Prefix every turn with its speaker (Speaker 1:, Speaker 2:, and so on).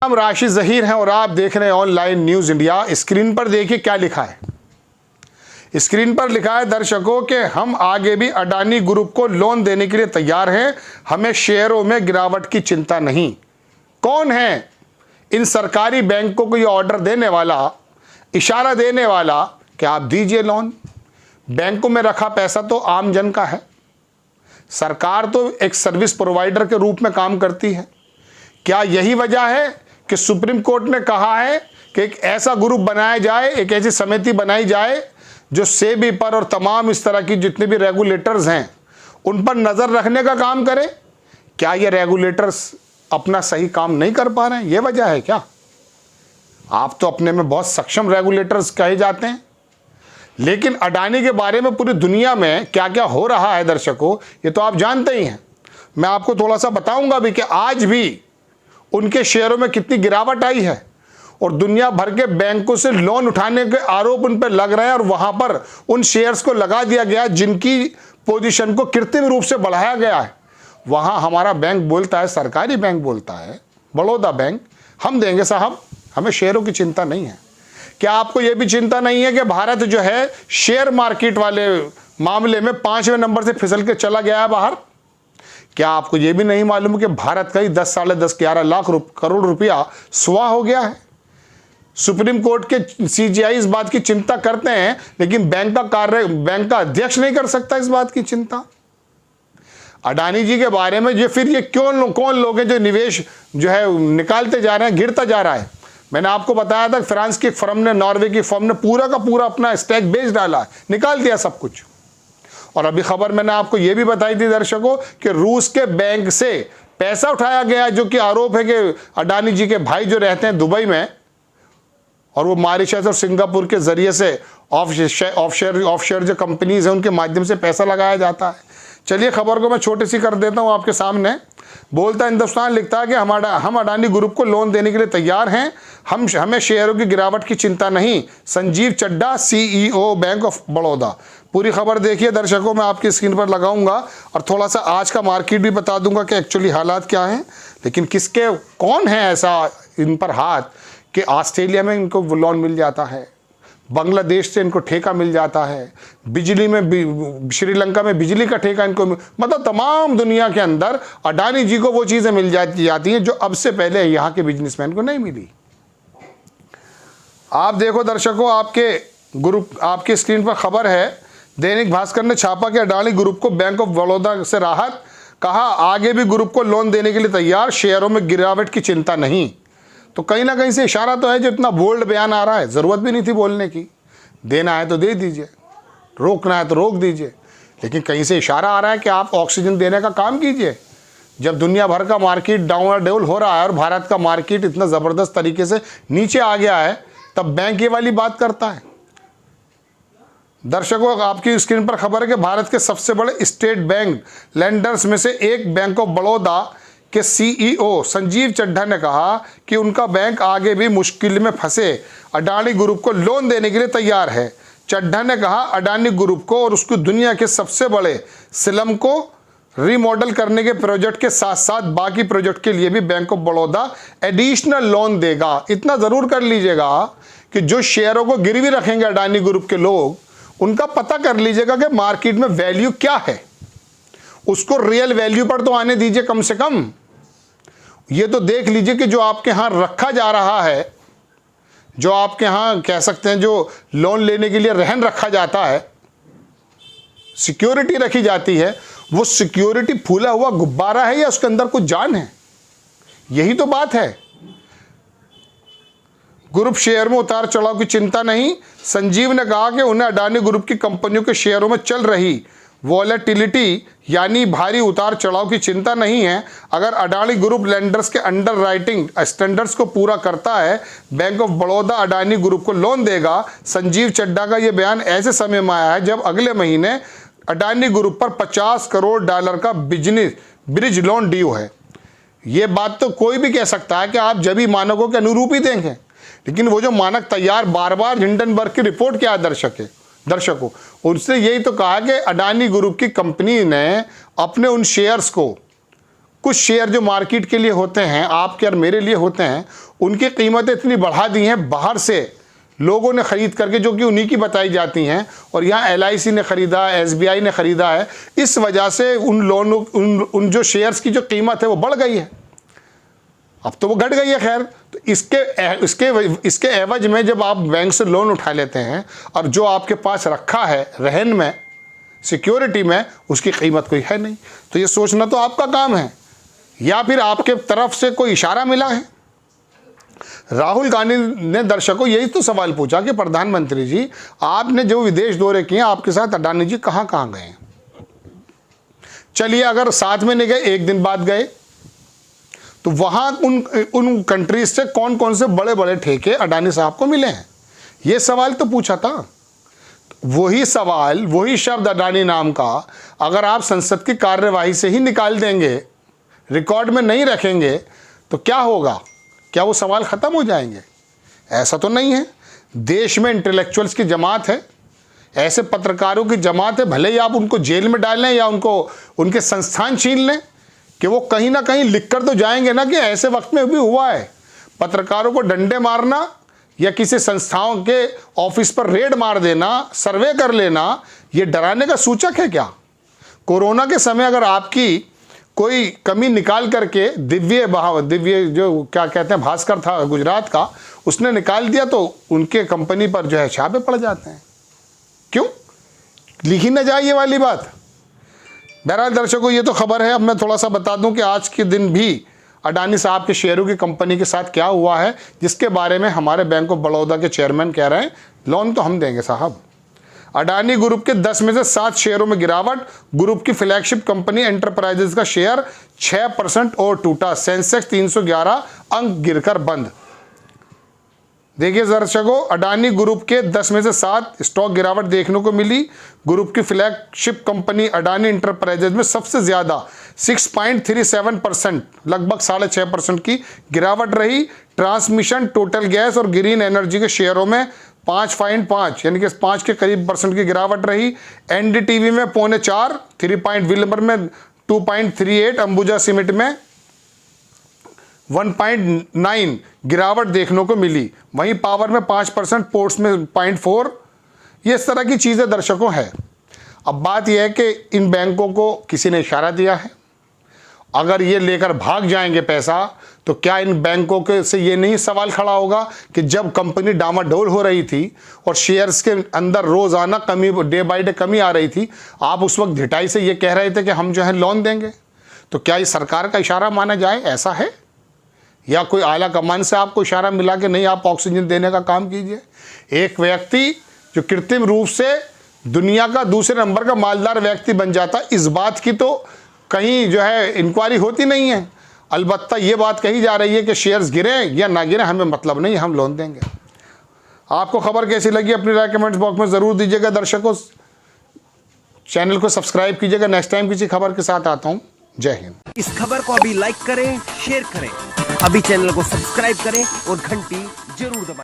Speaker 1: नाम राशि जहीर हैं और आप देख रहे हैं ऑनलाइन न्यूज इंडिया। स्क्रीन पर देखिए क्या लिखा है। स्क्रीन पर लिखा है दर्शकों कि हम आगे भी अडानी ग्रुप को लोन देने के लिए तैयार हैं, हमें शेयरों में गिरावट की चिंता नहीं। कौन है इन सरकारी बैंकों को ये ऑर्डर देने वाला, इशारा देने वाला कि आप दीजिए लोन? बैंकों में रखा पैसा तो आम जन का है। सरकार तो एक सर्विस प्रोवाइडर के रूप में काम करती है। क्या यही वजह है कि सुप्रीम कोर्ट ने कहा है कि एक ऐसा ग्रुप बनाया जाए, एक ऐसी समिति बनाई जाए जो सेबी पर और तमाम इस तरह की जितने भी रेगुलेटर्स हैं उन पर नज़र रखने का काम करे? क्या ये रेगुलेटर्स अपना सही काम नहीं कर पा रहे हैं? ये वजह है क्या? आप तो अपने में बहुत सक्षम रेगुलेटर्स कहे जाते हैं, लेकिन अडानी के बारे में पूरी दुनिया में क्या क्या हो रहा है दर्शकों, ये तो आप जानते ही हैं। मैं आपको थोड़ा सा बताऊंगा भी कि आज भी उनके शेयरों में कितनी गिरावट आई है और दुनिया भर के बैंकों से लोन उठाने के आरोप उन पर लग रहे हैं और वहां पर उन शेयर्स को लगा दिया गया जिनकी पोजीशन को कृत्रिम रूप से बढ़ाया गया है। वहां हमारा बैंक बोलता है, सरकारी बैंक बोलता है, बड़ौदा बैंक, हम देंगे साहब, हमें शेयरों की चिंता नहीं है। क्या आपको यह भी चिंता नहीं है कि भारत जो है शेयर मार्केट वाले मामले में 5वें नंबर से फिसल के चला गया है बाहर? क्या आपको यह भी नहीं मालूम कि भारत का ही 10 साढ़े 10 11 लाख करोड़ रुपया स्वाह हो गया है? सुप्रीम कोर्ट के सीजीआई इस बात की चिंता करते हैं, लेकिन बैंक का अध्यक्ष नहीं कर सकता इस बात की चिंता। अडानी जी के बारे में ये कौन लोग हैं जो निवेश जो है निकालते जा रहे हैं, गिरता जा रहा है? मैंने आपको बताया था फ्रांस की फर्म ने, नॉर्वे की फर्म ने पूरा का पूरा अपना स्टैक बेच डाला, निकाल दिया सब कुछ। और अभी खबर मैंने आपको यह भी बताई थी दर्शकों कि रूस के बैंक से पैसा उठाया गया, जो कि आरोप है कि अडानी जी के भाई जो रहते हैं दुबई में और वो मॉरिशस और सिंगापुर के जरिए से ऑफशोर जो कंपनीज हैं उनके माध्यम से पैसा लगाया जाता है। चलिए खबर को मैं छोटी सी कर देता हूं आपके सामने। बोलता हिंदुस्तान लिखता है कि हम अडानी ग्रुप को लोन देने के लिए तैयार हैं, हमें शेयरों की गिरावट की चिंता नहीं। Sanjeev Chadha, CEO bank of Baroda. पूरी खबर देखिए दर्शकों, मैं आपकी स्क्रीन पर लगाऊंगा और थोड़ा सा आज का मार्केट भी बता दूंगा कि एक्चुअली हालात क्या हैं। लेकिन कौन है ऐसा इन पर हाथ कि ऑस्ट्रेलिया में इनको लोन मिल जाता है, बांग्लादेश से इनको ठेका मिल जाता है, बिजली में श्रीलंका में बिजली का ठेका इनको मतलब तमाम दुनिया के अंदर अडानी जी को वो चीज़ें मिल जाती हैं जो अब से पहले यहाँ के बिजनेसमैन को नहीं मिली। आप देखो दर्शकों, आपके स्क्रीन पर खबर है, दैनिक भास्कर ने छापा कि अडानी ग्रुप को बैंक ऑफ बड़ौदा से राहत, कहा आगे भी ग्रुप को लोन देने के लिए तैयार, शेयरों में गिरावट की चिंता नहीं। तो कहीं ना कहीं से इशारा तो है, जो इतना बोल्ड बयान आ रहा है, ज़रूरत भी नहीं थी बोलने की। देना है तो दे दीजिए, रोकना है तो रोक दीजिए, लेकिन कहीं से इशारा आ रहा है कि आप ऑक्सीजन देने का काम कीजिए। जब दुनिया भर का मार्केट डाउन हो रहा है और भारत का मार्केट इतना ज़बरदस्त तरीके से नीचे आ गया है, तब बैंक ये वाली बात करता है। दर्शकों, आपकी स्क्रीन पर खबर है कि भारत के सबसे बड़े स्टेट बैंक लेंडर्स में से एक बैंक ऑफ बड़ौदा के सीईओ संजीव चड्ढा ने कहा कि उनका बैंक आगे भी मुश्किल में फंसे अडानी ग्रुप को लोन देने के लिए तैयार है। चड्ढा ने कहा अडानी ग्रुप को और उसकी दुनिया के सबसे बड़े स्लम को रीमॉडल करने के प्रोजेक्ट के साथ साथ बाकी प्रोजेक्ट के लिए भी bank of Baroda additional loan देगा। इतना ज़रूर कर लीजिएगा कि जो शेयरों को गिरवी रखेंगे अडानी ग्रुप के लोग, उनका पता कर लीजिएगा कि मार्केट में वैल्यू क्या है, उसको रियल वैल्यू पर तो आने दीजिए कम से कम। ये तो देख लीजिए कि जो आपके यहाँ रखा जा रहा है, जो आपके यहाँ कह सकते हैं जो लोन लेने के लिए रहन रखा जाता है, सिक्योरिटी रखी जाती है, वो सिक्योरिटी फूला हुआ गुब्बारा है या उसके अंदर कुछ जान है? यही तो बात है। ग्रुप शेयर में उतार चढ़ाव की चिंता नहीं। संजीव ने कहा कि उन्हें अडानी ग्रुप की कंपनियों के शेयरों में चल रही वॉलेटिलिटी यानी भारी उतार चढ़ाव की चिंता नहीं है। अगर अडानी ग्रुप लेंडर्स के अंडर राइटिंग स्टैंडर्ड्स को पूरा करता है, bank of Baroda Adani group को लोन देगा। संजीव चड्ढा का यह बयान ऐसे समय में आया है जब अगले महीने अडानी ग्रुप पर $50 करोड़ का ब्रिज लोन ड्यू है। ये बात तो कोई भी कह सकता है कि आप जब ही मानकों के अनुरूप ही देंगे, लेकिन वो जो मानक तैयार बार बार हिंडनबर्ग की रिपोर्ट क्या है दर्शकों, उनसे यही तो कहा कि अडानी ग्रुप की कंपनी ने अपने उन शेयर्स को, कुछ शेयर जो मार्केट के लिए होते हैं, आपके और मेरे लिए होते हैं, उनकी कीमतें इतनी बढ़ा दी हैं बाहर से लोगों ने ख़रीद करके, जो कि उन्हीं की बताई जाती हैं, और यहाँ LIC ने ख़रीदा, SBI ने ख़रीदा है। इस वजह से उन लोनों उन जो शेयर्स की जो कीमत है वो बढ़ गई है। अब तो वो घट गई है। खैर, तो इसके एवज में जब आप बैंक से लोन उठा लेते हैं और जो आपके पास रखा है रहन में, सिक्योरिटी में, उसकी कीमत कोई है नहीं, तो ये सोचना तो आपका काम है, या फिर आपके तरफ से कोई इशारा मिला है। राहुल गांधी ने दर्शकों यही तो सवाल पूछा कि प्रधानमंत्री जी, आपने जो विदेश दौरे किए, आपके साथ अडानी जी कहाँ कहाँ गए? चलिए अगर साथ में नहीं गए, एक दिन बाद गए, तो वहाँ उन कंट्रीज से कौन कौन से बड़े बड़े ठेके अडानी साहब को मिले हैं, ये सवाल तो पूछा था। वही सवाल, वही शब्द अडानी नाम का अगर आप संसद की कार्यवाही से ही निकाल देंगे, रिकॉर्ड में नहीं रखेंगे, तो क्या होगा? क्या वो सवाल ख़त्म हो जाएंगे? ऐसा तो नहीं है। देश में इंटेलेक्चुअल्स की जमात है, ऐसे पत्रकारों की जमात है, भले ही आप उनको जेल में डालें या उनको उनके संस्थान छीन लें, कि वो कहीं ना कहीं लिख कर तो जाएंगे ना कि ऐसे वक्त में भी हुआ है। पत्रकारों को डंडे मारना या किसी संस्थाओं के ऑफिस पर रेड मार देना, सर्वे कर लेना, ये डराने का सूचक है क्या? कोरोना के समय अगर आपकी कोई कमी निकाल करके दिव्य जो क्या कहते हैं, भास्कर था गुजरात का, उसने निकाल दिया, तो उनके कंपनी पर जो है छापे पड़ जाते हैं। क्यों लिखी ना जाए ये वाली बात? बहरहाल दर्शकों, ये तो खबर है। अब मैं थोड़ा सा बता दूं कि आज के दिन भी अडानी साहब के शेयरों की कंपनी के साथ क्या हुआ है, जिसके बारे में हमारे बैंक ऑफ बड़ौदा के चेयरमैन कह रहे हैं लोन तो हम देंगे साहब। अडानी ग्रुप के 10 में से 7 शेयरों में गिरावट। ग्रुप की फ्लैगशिप कंपनी एंटरप्राइजेज का शेयर 6% और टूटा। सेंसेक्स 311 अंक गिरकर बंद। देखिए दर्शकों, अडानी ग्रुप के 10 में से 7 स्टॉक गिरावट देखने को मिली। ग्रुप की फ्लैगशिप कंपनी अडानी एंटरप्राइजेज में सबसे ज़्यादा 6.37%, लगभग 6.5% की गिरावट रही। ट्रांसमिशन, टोटल गैस और ग्रीन एनर्जी के शेयरों में 5.5 यानी कि 5 के करीब % की गिरावट रही। NDTV में 4.25, 3 विल्मर में 2.38, अंबुजा सीमेंट में 1.9 गिरावट देखने को मिली। वहीं पावर में 5%, पोर्ट्स में 0.4, ये इस तरह की चीज़ें दर्शकों है। अब बात यह है कि इन बैंकों को किसी ने इशारा दिया है, अगर ये लेकर भाग जाएंगे पैसा, तो क्या इन बैंकों के से ये नहीं सवाल खड़ा होगा कि जब कंपनी डामाडोल हो रही थी और शेयर्स के अंदर रोज़ाना कमी, डे बाय डे कमी आ रही थी, आप उस वक्त ढिठाई से ये कह रहे थे कि हम जो है लोन देंगे, तो क्या ये सरकार का इशारा माना जाए? ऐसा है? या कोई आला कमान से आपको इशारा मिला कि नहीं आप ऑक्सीजन देने का काम कीजिए? एक व्यक्ति जो कृत्रिम रूप से दुनिया का दूसरे नंबर का मालदार व्यक्ति बन जाता, इस बात की तो कहीं जो है इंक्वायरी होती नहीं है। अलबत्ता ये बात कही जा रही है कि शेयर्स गिरें या ना गिरें, हमें मतलब नहीं, हम लोन देंगे। आपको खबर कैसी लगी अपनी राय कमेंट्स बॉक्स में ज़रूर दीजिएगा। दर्शकों, चैनल को सब्सक्राइब कीजिएगा। नेक्स्ट टाइम किसी खबर के साथ आता हूँ। जय हिंद।
Speaker 2: इस खबर को अभी लाइक करें, शेयर करें, अभी चैनल को सब्सक्राइब करें और घंटी जरूर दबाएं।